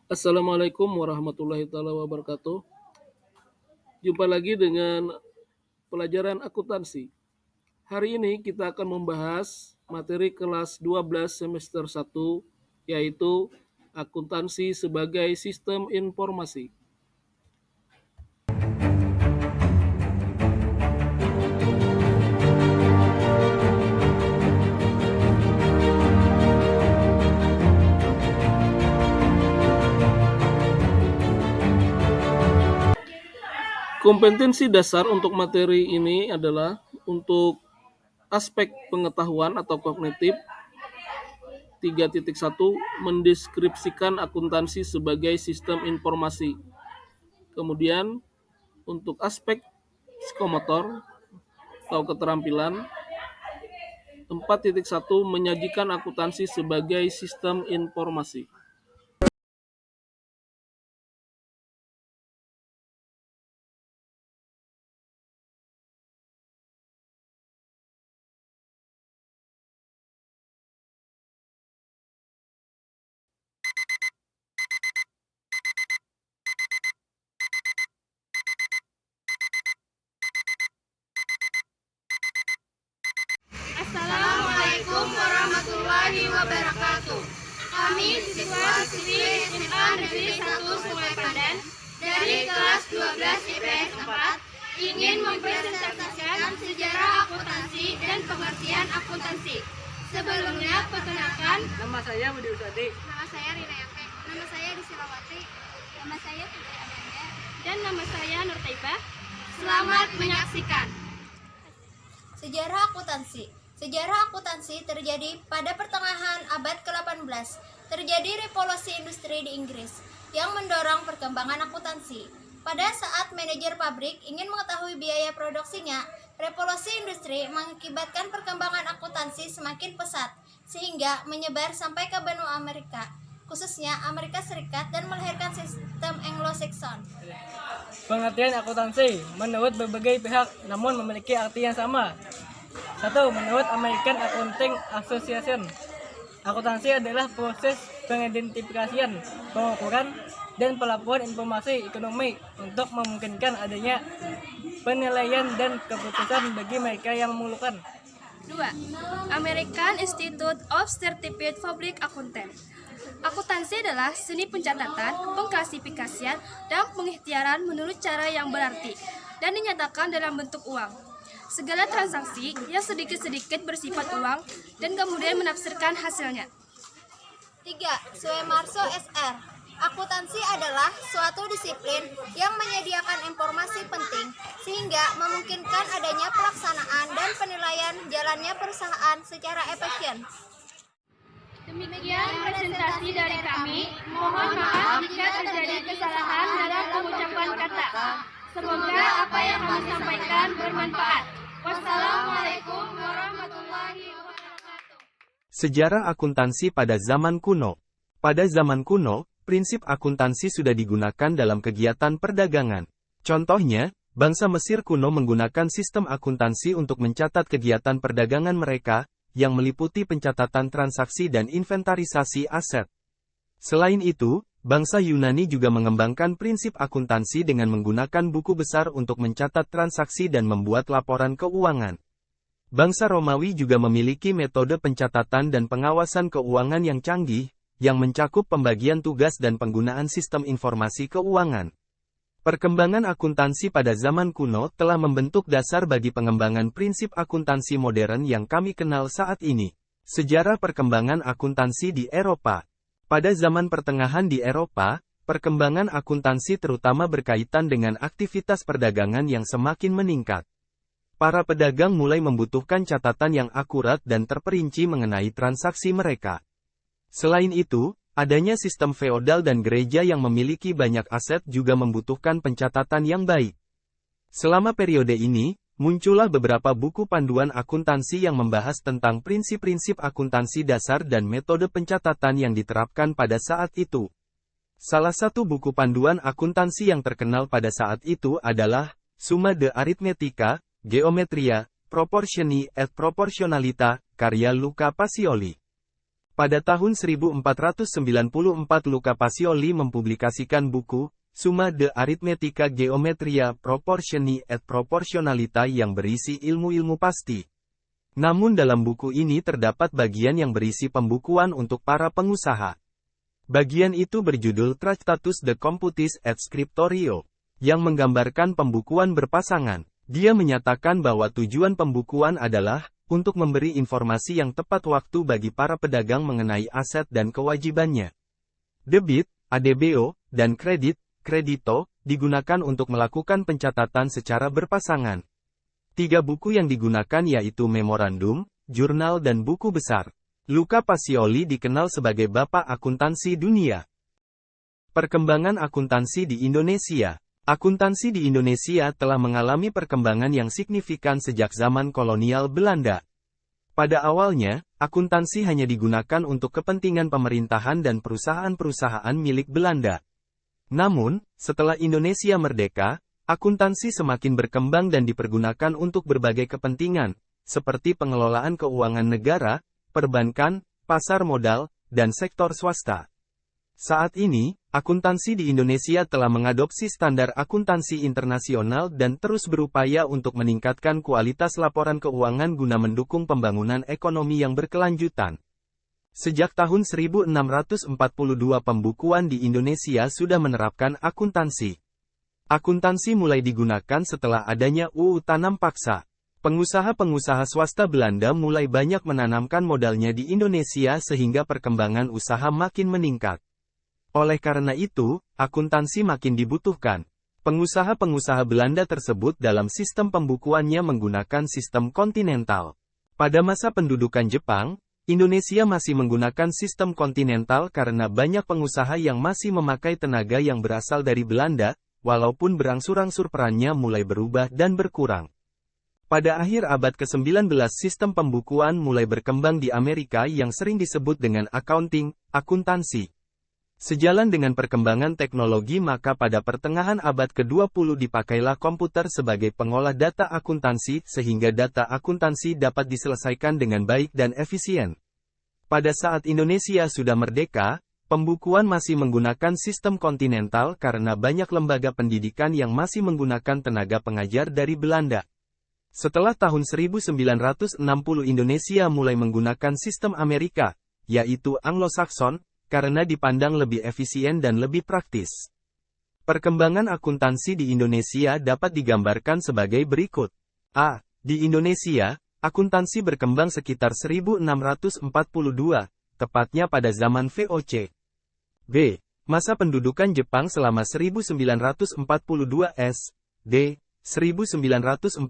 Assalamualaikum warahmatullahi taala wabarakatuh. Jumpa lagi dengan pelajaran akuntansi. Hari ini kita akan membahas materi kelas 12 semester 1 yaitu akuntansi sebagai sistem informasi. Kompetensi dasar untuk materi ini adalah untuk aspek pengetahuan atau kognitif 3.1 mendeskripsikan akuntansi sebagai sistem informasi. Kemudian untuk aspek psikomotor atau keterampilan 4.1 menyajikan akuntansi sebagai sistem informasi. Assalamualaikum warahmatullahi wabarakatuh. Kami siswa-siswi SMA Negeri 1 Sungai Pandan dari kelas 12 IPS 4 ingin mempresentasikan sejarah akuntansi dan pengertian akuntansi. Sebelumnya, perkenalkan. Nama saya Budi Usadi. Nama saya Rina Yake. Nama saya Disilawati. Nama saya Putri Amanda. Dan nama saya Nur Taibah. Selamat menyaksikan. Sejarah akuntansi. Sejarah akuntansi terjadi pada pertengahan abad ke-18. Terjadi revolusi industri di Inggris yang mendorong perkembangan akuntansi. Pada saat manajer pabrik ingin mengetahui biaya produksinya, revolusi industri mengakibatkan perkembangan akuntansi semakin pesat, sehingga menyebar sampai ke benua Amerika, khususnya Amerika Serikat, dan melahirkan sistem Anglo-Saxon. Pengertian akuntansi menurut berbagai pihak namun memiliki arti yang sama. 1. Menurut American Accounting Association, akuntansi adalah proses pengidentifikasian, pengukuran, dan pelaporan informasi ekonomi untuk memungkinkan adanya penilaian dan keputusan bagi mereka yang memerlukan. 2. American Institute of Certified Public Accountant. Akuntansi adalah seni pencatatan, pengklasifikasian, dan pengikhtiaran menurut cara yang berarti dan dinyatakan dalam bentuk uang. Segala transaksi yang sedikit-sedikit bersifat uang dan kemudian menafsirkan hasilnya. 3. Suemarso SR. Akuntansi adalah suatu disiplin yang menyediakan informasi penting sehingga memungkinkan adanya pelaksanaan dan penilaian jalannya perusahaan secara efisien. Demikian presentasi dari kami. Mohon maaf jika terjadi kesalahan dalam pengucapan kata. Semoga apa yang kami sampaikan bermanfaat. Wassalamualaikum warahmatullahi wabarakatuh. Sejarah akuntansi pada zaman kuno. Pada zaman kuno, prinsip akuntansi sudah digunakan dalam kegiatan perdagangan. Contohnya, bangsa Mesir kuno menggunakan sistem akuntansi untuk mencatat kegiatan perdagangan mereka, yang meliputi pencatatan transaksi dan inventarisasi aset. Selain itu, bangsa Yunani juga mengembangkan prinsip akuntansi dengan menggunakan buku besar untuk mencatat transaksi dan membuat laporan keuangan. Bangsa Romawi juga memiliki metode pencatatan dan pengawasan keuangan yang canggih, yang mencakup pembagian tugas dan penggunaan sistem informasi keuangan. Perkembangan akuntansi pada zaman kuno telah membentuk dasar bagi pengembangan prinsip akuntansi modern yang kami kenal saat ini. Sejarah perkembangan akuntansi di Eropa. Pada zaman pertengahan di Eropa, perkembangan akuntansi terutama berkaitan dengan aktivitas perdagangan yang semakin meningkat. Para pedagang mulai membutuhkan catatan yang akurat dan terperinci mengenai transaksi mereka. Selain itu, adanya sistem feodal dan gereja yang memiliki banyak aset juga membutuhkan pencatatan yang baik. Selama periode ini, muncullah beberapa buku panduan akuntansi yang membahas tentang prinsip-prinsip akuntansi dasar dan metode pencatatan yang diterapkan pada saat itu. Salah satu buku panduan akuntansi yang terkenal pada saat itu adalah Summa de Arithmetica, Geometria, Proportioni et Proportionalita, karya Luca Pacioli. Pada tahun 1494 Luca Pacioli mempublikasikan buku, Summa de Arithmetica Geometria Proportioni et Proportionalita yang berisi ilmu-ilmu pasti. Namun dalam buku ini terdapat bagian yang berisi pembukuan untuk para pengusaha. Bagian itu berjudul Tractatus de Computis et Scriptorio, yang menggambarkan pembukuan berpasangan. Dia menyatakan bahwa tujuan pembukuan adalah untuk memberi informasi yang tepat waktu bagi para pedagang mengenai aset dan kewajibannya. Debit, ADBO, dan kredit, kredito, digunakan untuk melakukan pencatatan secara berpasangan. 3 buku yang digunakan yaitu memorandum, jurnal dan buku besar. Luca Pacioli dikenal sebagai Bapak Akuntansi Dunia. Perkembangan akuntansi di Indonesia. Akuntansi di Indonesia telah mengalami perkembangan yang signifikan sejak zaman kolonial Belanda. Pada awalnya, akuntansi hanya digunakan untuk kepentingan pemerintahan dan perusahaan-perusahaan milik Belanda. Namun, setelah Indonesia merdeka, akuntansi semakin berkembang dan dipergunakan untuk berbagai kepentingan, seperti pengelolaan keuangan negara, perbankan, pasar modal, dan sektor swasta. Saat ini, akuntansi di Indonesia telah mengadopsi standar akuntansi internasional dan terus berupaya untuk meningkatkan kualitas laporan keuangan guna mendukung pembangunan ekonomi yang berkelanjutan. Sejak tahun 1642 pembukuan di Indonesia sudah menerapkan akuntansi. Akuntansi mulai digunakan setelah adanya UU Tanam Paksa. Pengusaha-pengusaha swasta Belanda mulai banyak menanamkan modalnya di Indonesia sehingga perkembangan usaha makin meningkat. Oleh karena itu, akuntansi makin dibutuhkan. Pengusaha-pengusaha Belanda tersebut dalam sistem pembukuannya menggunakan sistem kontinental. Pada masa pendudukan Jepang, Indonesia masih menggunakan sistem kontinental karena banyak pengusaha yang masih memakai tenaga yang berasal dari Belanda, walaupun berangsur-angsur perannya mulai berubah dan berkurang. Pada akhir abad ke-19 sistem pembukuan mulai berkembang di Amerika yang sering disebut dengan accounting, akuntansi. Sejalan dengan perkembangan teknologi maka pada pertengahan abad ke-20 dipakailah komputer sebagai pengolah data akuntansi sehingga data akuntansi dapat diselesaikan dengan baik dan efisien. Pada saat Indonesia sudah merdeka, pembukuan masih menggunakan sistem kontinental karena banyak lembaga pendidikan yang masih menggunakan tenaga pengajar dari Belanda. Setelah tahun 1960 Indonesia mulai menggunakan sistem Amerika, yaitu Anglo-Saxon, karena dipandang lebih efisien dan lebih praktis. Perkembangan akuntansi di Indonesia dapat digambarkan sebagai berikut. A. Di Indonesia, akuntansi berkembang sekitar 1642, tepatnya pada zaman VOC. B. Masa pendudukan Jepang selama 1942 s. D. 1945,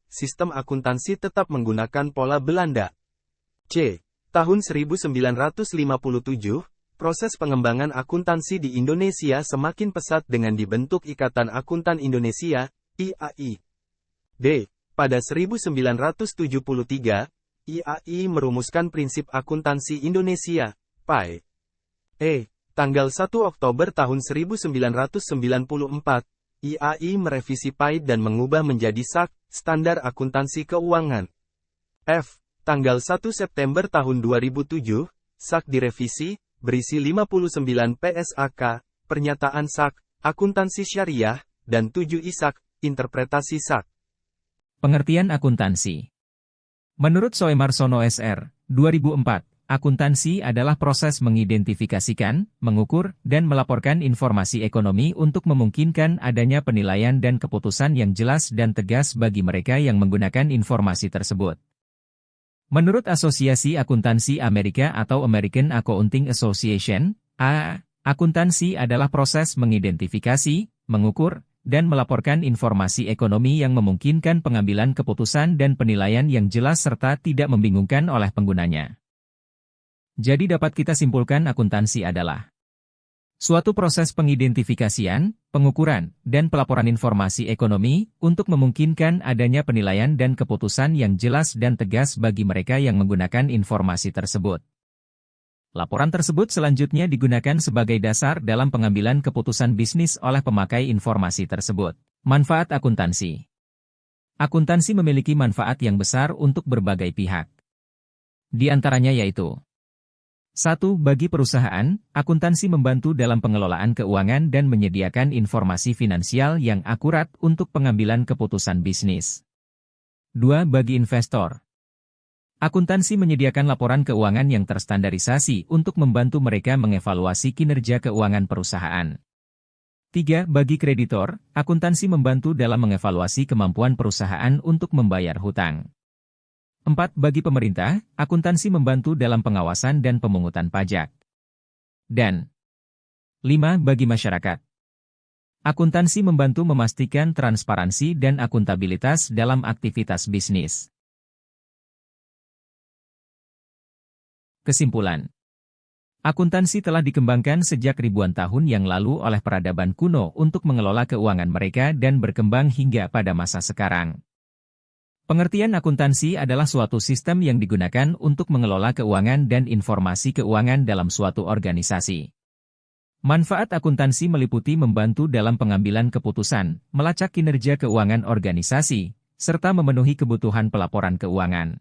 sistem akuntansi tetap menggunakan pola Belanda. C. Tahun 1957, proses pengembangan akuntansi di Indonesia semakin pesat dengan dibentuk Ikatan Akuntan Indonesia, IAI. D. Pada 1973, IAI merumuskan prinsip akuntansi Indonesia, PAI. E. Tanggal 1 Oktober tahun 1994, IAI merevisi PAI dan mengubah menjadi SAK, Standar Akuntansi Keuangan. F. Tanggal 1 September tahun 2007, SAK direvisi, berisi 59 PSAK, Pernyataan SAK, Akuntansi Syariah, dan 7 ISAK, Interpretasi SAK. Pengertian akuntansi. Menurut Soemarsono SR, 2004, akuntansi adalah proses mengidentifikasikan, mengukur, dan melaporkan informasi ekonomi untuk memungkinkan adanya penilaian dan keputusan yang jelas dan tegas bagi mereka yang menggunakan informasi tersebut. Menurut Asosiasi Akuntansi Amerika atau American Accounting Association, akuntansi adalah proses mengidentifikasi, mengukur, dan melaporkan informasi ekonomi yang memungkinkan pengambilan keputusan dan penilaian yang jelas serta tidak membingungkan oleh penggunanya. Jadi dapat kita simpulkan akuntansi adalah suatu proses pengidentifikasian, pengukuran, dan pelaporan informasi ekonomi untuk memungkinkan adanya penilaian dan keputusan yang jelas dan tegas bagi mereka yang menggunakan informasi tersebut. Laporan tersebut selanjutnya digunakan sebagai dasar dalam pengambilan keputusan bisnis oleh pemakai informasi tersebut. Manfaat akuntansi. Akuntansi memiliki manfaat yang besar untuk berbagai pihak. Di antaranya yaitu 1. Bagi perusahaan, akuntansi membantu dalam pengelolaan keuangan dan menyediakan informasi finansial yang akurat untuk pengambilan keputusan bisnis. 2. Bagi investor, akuntansi menyediakan laporan keuangan yang terstandarisasi untuk membantu mereka mengevaluasi kinerja keuangan perusahaan. 3. Bagi kreditor, akuntansi membantu dalam mengevaluasi kemampuan perusahaan untuk membayar hutang. 4. Bagi pemerintah, akuntansi membantu dalam pengawasan dan pemungutan pajak. Dan 5. Bagi masyarakat, akuntansi membantu memastikan transparansi dan akuntabilitas dalam aktivitas bisnis. Kesimpulan: akuntansi telah dikembangkan sejak ribuan tahun yang lalu oleh peradaban kuno untuk mengelola keuangan mereka dan berkembang hingga pada masa sekarang. Pengertian akuntansi adalah suatu sistem yang digunakan untuk mengelola keuangan dan informasi keuangan dalam suatu organisasi. Manfaat akuntansi meliputi membantu dalam pengambilan keputusan, melacak kinerja keuangan organisasi, serta memenuhi kebutuhan pelaporan keuangan.